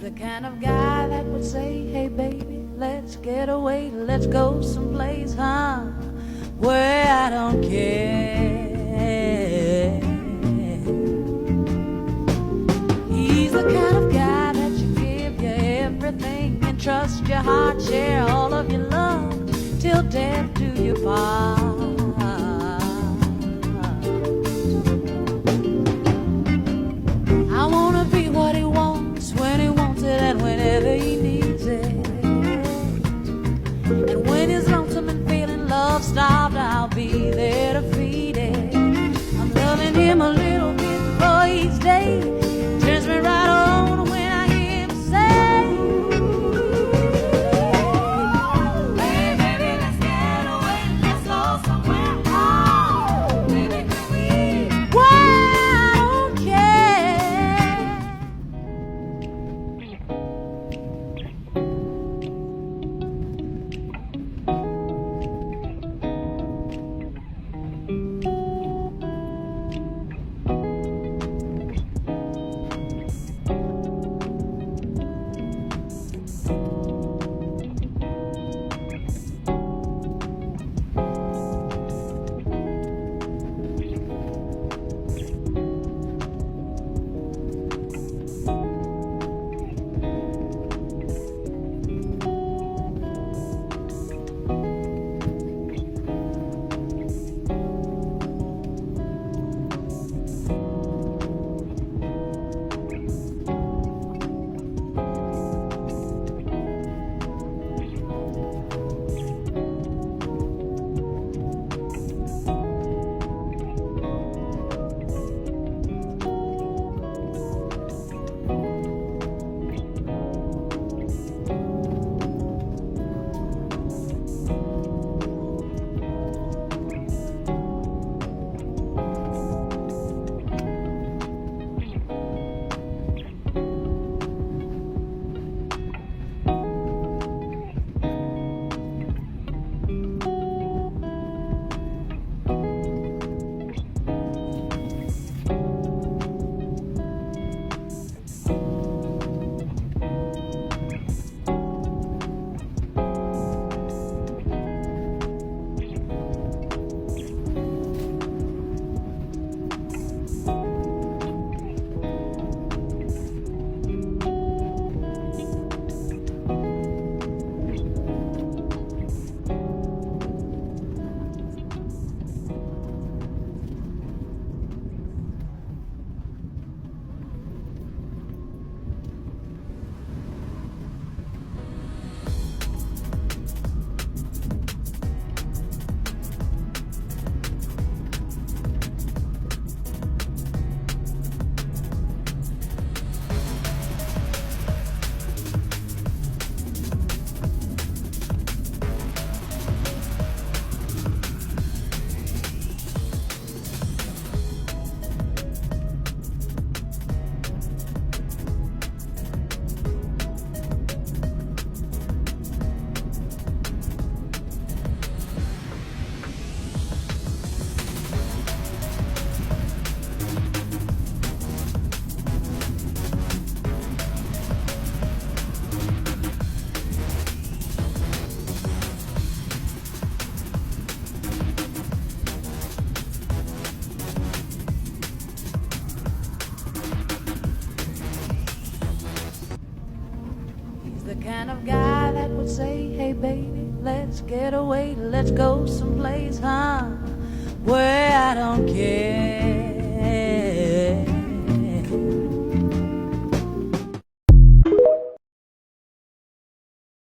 the kind of guy that would say, hey baby, let's get away, let's go someplace, huh, where I don't care. He's the kind of guy that you give you everything and trust your heart, share all of your love till death do you part. I wanna be what he wants when he wants it and whenever he needs it. And when he's lonesome and feeling love-starved, I'll be there to feed it. I'm loving him a little bit for each day. Turns me right on when I hear him say, hey baby, let's get away, let's go somewhere. Oh, baby, can we? Why I don't care. The kind of guy that would say, hey baby, let's get away, let's go someplace, huh, where I don't care.